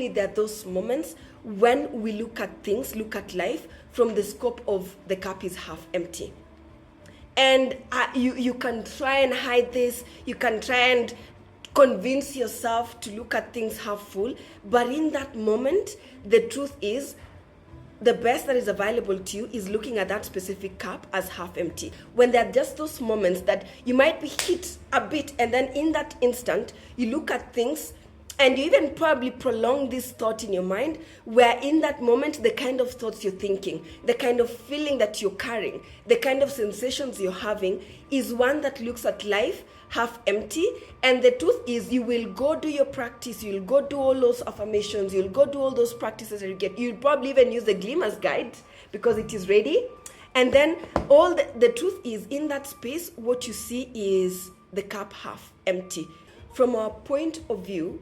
certainly there are those moments when we look at things, look at life from the scope of the cup is half empty. And you can try and hide this, you can try and convince yourself to look at things half full, but in that moment, the truth is, the best that is available to you is looking at that specific cup as half empty. When there are just those moments that you might be hit a bit, and then in that instant, you look at things and you even probably prolong this thought in your mind, where in that moment, the kind of thoughts you're thinking, the kind of feeling that you're carrying, the kind of sensations you're having is one that looks at life half empty. And the truth is, you will go do your practice, you'll go do all those affirmations, you'll go do all those practices that you get. You'll probably even use the Glimmers guide because it is ready. And then all the truth is, in that space, what you see is the cup half empty. From our point of view,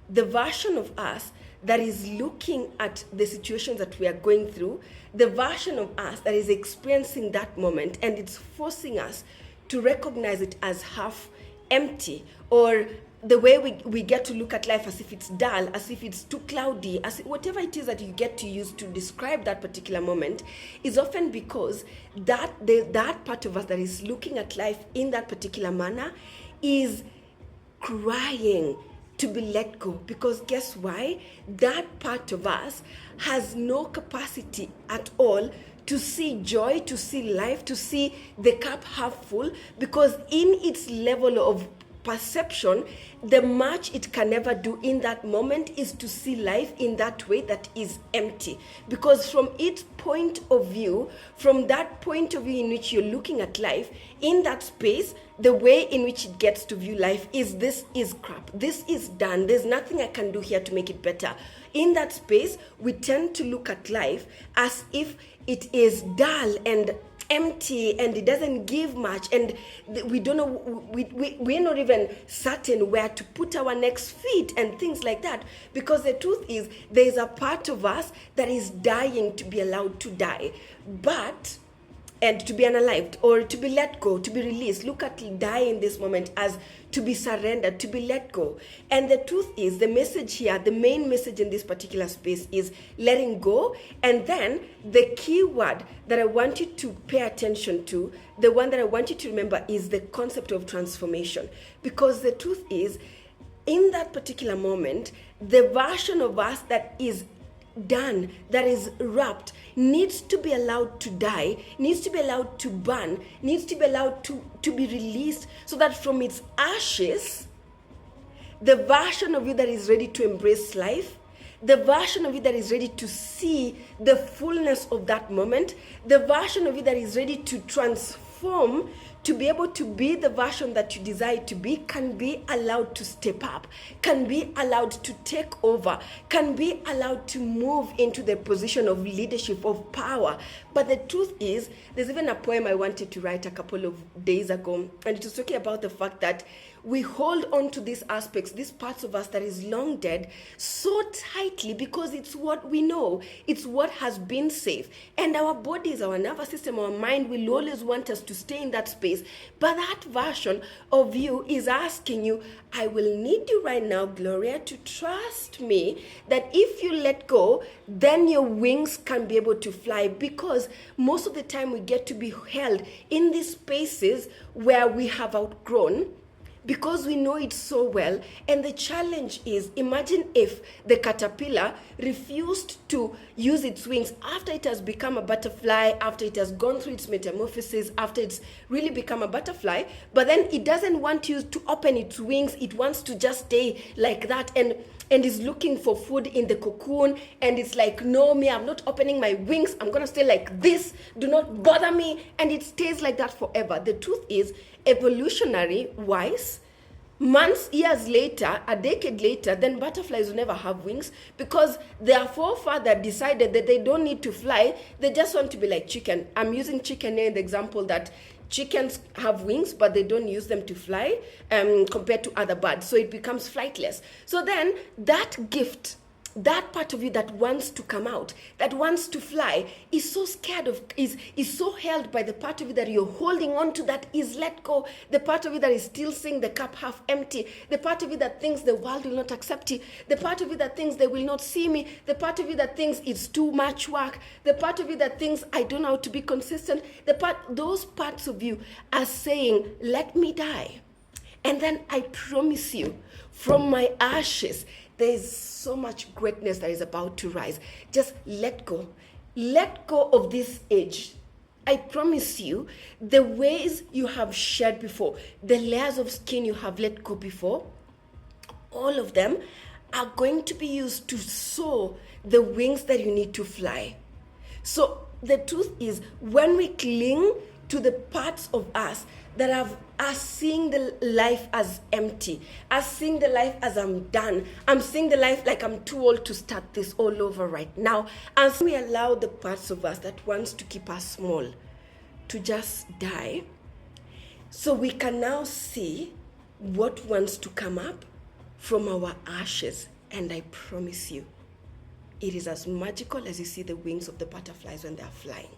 the version of us that is looking at the situations that we are going through, the version of us that is experiencing that moment, and it's forcing us to recognize it as half empty, or the way we get to look at life as if it's dull, as if it's too cloudy, as whatever it is that you get to use to describe that particular moment, is often because that part of us that is looking at life in that particular manner is crying to be let go. Because guess why? That part of us has no capacity at all to see joy, to see life, to see the cup half full, because in its level of perception, the much it can never do in that moment is to see life in that way that is empty. Because from its point of view, from that point of view in which you're looking at life, in that space, the way in which it gets to view life is, this is crap, this is done, there's nothing I can do here to make it better. In that space, we tend to look at life as if it is dull and empty and it doesn't give much, and we don't know, we're not even certain where to put our next feet and things like that. Because the truth is, there is a part of us that is dying to be allowed to die, and to be unalived, or to be let go, to be released. Look at die in this moment as to be surrendered, to be let go. And the truth is, the message here, the main message in this particular space is letting go. And then the key word that I want you to pay attention to, the one that I want you to remember, is the concept of transformation. Because the truth is, in that particular moment, the version of us that is done, that is wrapped, needs to be allowed to die, needs to be allowed to burn, needs to be allowed to be released, so that from its ashes, the version of you that is ready to embrace life, the version of you that is ready to see the fullness of that moment, the version of you that is ready to transform, to be able to be the version that you desire to be, can be allowed to step up, can be allowed to take over, can be allowed to move into the position of leadership, of power. But the truth is, there's even a poem I wanted to write a couple of days ago, and it was talking about the fact that we hold on to these aspects, these parts of us that is long dead, so tightly because it's what we know, it's what has been safe. And our bodies, our nervous system, our mind will always want us to stay in that space. But that version of you is asking you, I will need you right now, Gloria, to trust me that if you let go, then your wings can be able to fly. Because most of the time we get to be held in these spaces where we have outgrown, because we know it so well. And the challenge is, imagine if the caterpillar refused to use its wings after it has become a butterfly, after it has gone through its metamorphosis, after it's really become a butterfly, but then it doesn't want you to open its wings. It wants to just stay like that, and is looking for food in the cocoon, and it's like, no, me, I'm not opening my wings, I'm gonna stay like this, do not bother me, and it stays like that forever. The truth is, evolutionary wise, months, years later, a decade later, then butterflies will never have wings, because their forefather decided that they don't need to fly, they just want to be like chicken. I'm using chicken here in the example that chickens have wings, but they don't use them to fly compared to other birds. So it becomes flightless. So then that gift that part of you that wants to come out, that wants to fly, is so scared of, is so held by the part of you that you're holding on to, that is let go. The part of you that is still seeing the cup half empty. The part of you that thinks the world will not accept you. The part of you that thinks they will not see me. The part of you that thinks it's too much work. The part of you that thinks I don't know how to be consistent. Those parts of you are saying, let me die. And then I promise you, from my ashes, there is so much greatness that is about to rise. Just let go. Let go of this age. I promise you, the ways you have shed before, the layers of skin you have let go before, all of them are going to be used to sow the wings that you need to fly. So the truth is, when we cling to the parts of us that are seeing the life as empty, are seeing the life as I'm done, I'm seeing the life like I'm too old to start this all over right now, and so we allow the parts of us that wants to keep us small to just die, so we can now see what wants to come up from our ashes. And I promise you, it is as magical as you see the wings of the butterflies when they are flying.